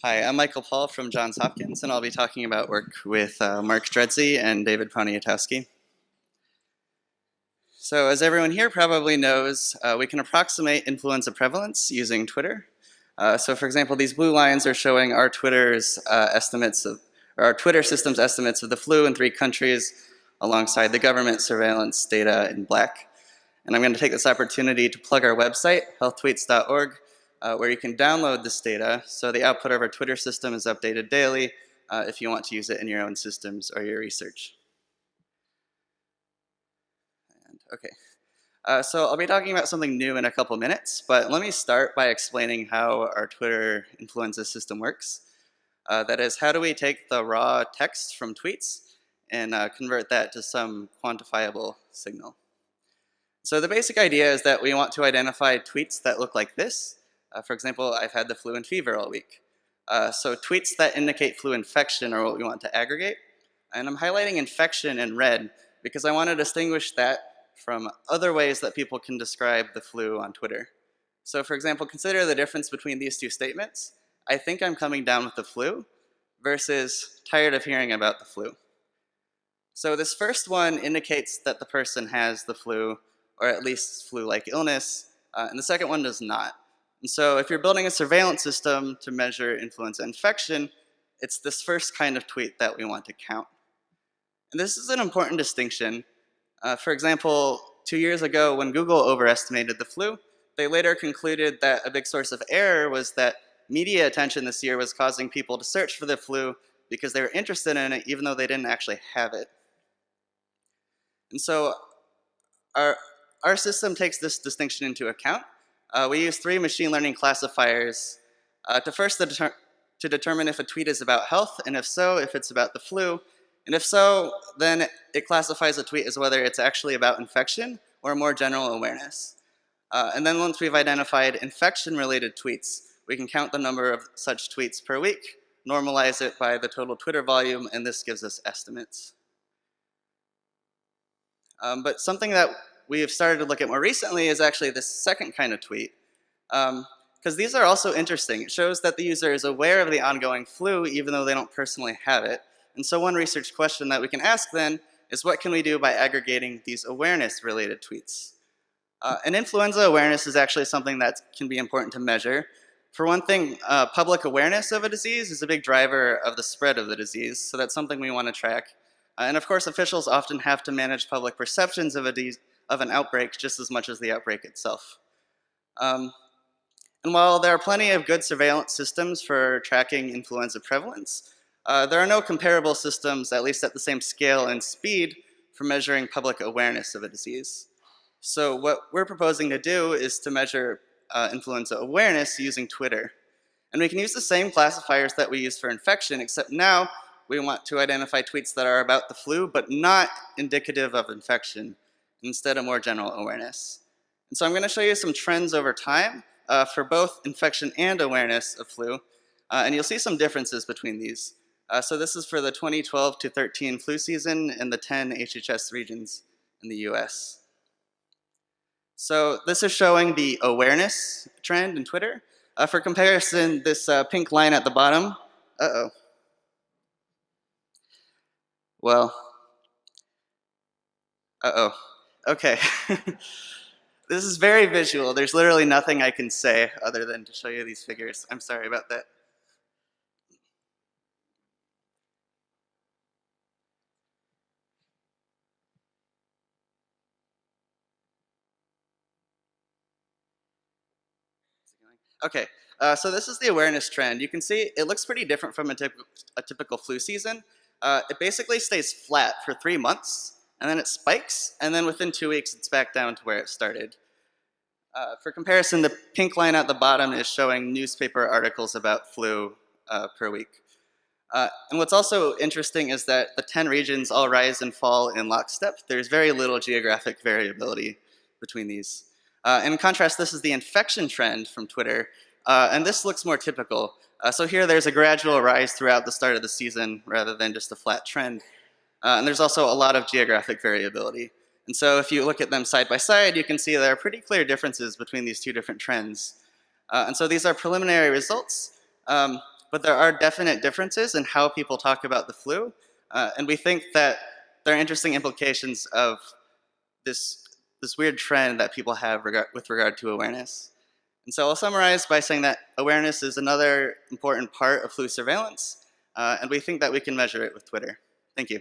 Hi, I'm Michael Paul from Johns Hopkins, and I'll be talking about work with Mark Dredzy and David Poniatowski. So as everyone here probably knows, we can approximate influenza prevalence using Twitter. So for example, these blue lines are showing our our Twitter system's estimates of the flu in 3 countries alongside the government surveillance data in black. And I'm going to take this opportunity to plug our website, healthtweets.org, where you can download this data. So the output of our Twitter system is updated daily if you want to use it in your own systems or your research. So I'll be talking about something new in a couple minutes, but let me start by explaining how our Twitter influenza system works. That is, how do we take the raw text from tweets and convert that to some quantifiable signal? So the basic idea is that we want to identify tweets that look like this. For example, I've had the flu and fever all week. So tweets that indicate flu infection are what we want to aggregate. And I'm highlighting infection in red because I want to distinguish that from other ways that people can describe the flu on Twitter. So for example, consider the difference between these 2 statements. I think I'm coming down with the flu versus tired of hearing about the flu. So this first one indicates that the person has the flu, or at least flu-like illness, and the second one does not. And so if you're building a surveillance system to measure influenza infection, it's this first kind of tweet that we want to count. And this is an important distinction. For example, 2 years ago when Google overestimated the flu, they later concluded that a big source of error was that media attention this year was causing people to search for the flu because they were interested in it even though they didn't actually have it. And so our system takes this distinction into account. We use 3 machine learning classifiers to determine if a tweet is about health, and if so, if it's about the flu. And if so, then it classifies a tweet as whether it's actually about infection or more general awareness. And then once we've identified infection-related tweets, we can count the number of such tweets per week, normalize it by the total Twitter volume, and this gives us estimates. But something that we have started to look at more recently is actually this second kind of tweet. Because these are also interesting. It shows that the user is aware of the ongoing flu even though they don't personally have it. And so one research question that we can ask then is what can we do by aggregating these awareness-related tweets? And influenza awareness is actually something that can be important to measure. For one thing, public awareness of a disease is a big driver of the spread of the disease, so that's something we want to track. And of course, officials often have to manage public perceptions of an outbreak just as much as the outbreak itself. And while there are plenty of good surveillance systems for tracking influenza prevalence, there are no comparable systems, at least at the same scale and speed, for measuring public awareness of a disease. So what we're proposing to do is to measure influenza awareness using Twitter. And we can use the same classifiers that we use for infection, except now we want to identify tweets that are about the flu, but not indicative of infection, instead of more general awareness. And so I'm going to show you some trends over time for both infection and awareness of flu, and you'll see some differences between these. So this is for the 2012 to 13 flu season in the 10 HHS regions in the US. So this is showing the awareness trend in Twitter. For comparison, this pink line at the bottom, okay. This is very visual. There's literally nothing I can say other than to show you these figures. I'm sorry about that. Okay, so this is the awareness trend. You can see it looks pretty different from a typical flu season. It basically stays flat for 3 months, and then it spikes, and then within 2 weeks it's back down to where it started. For comparison, the pink line at the bottom is showing newspaper articles about flu per week. And what's also interesting is that the 10 regions all rise and fall in lockstep. There's very little geographic variability between these. In contrast, this is the infection trend from Twitter, and this looks more typical. So here there's a gradual rise throughout the start of the season rather than just a flat trend. And there's also a lot of geographic variability. And so if you look at them side by side, you can see there are pretty clear differences between these 2 different trends. And so these are preliminary results. but there are definite differences in how people talk about the flu, and we think that there are interesting implications of this weird trend that people have with regard to awareness. And so I'll summarize by saying that awareness is another important part of flu surveillance, and we think that we can measure it with Twitter. Thank you.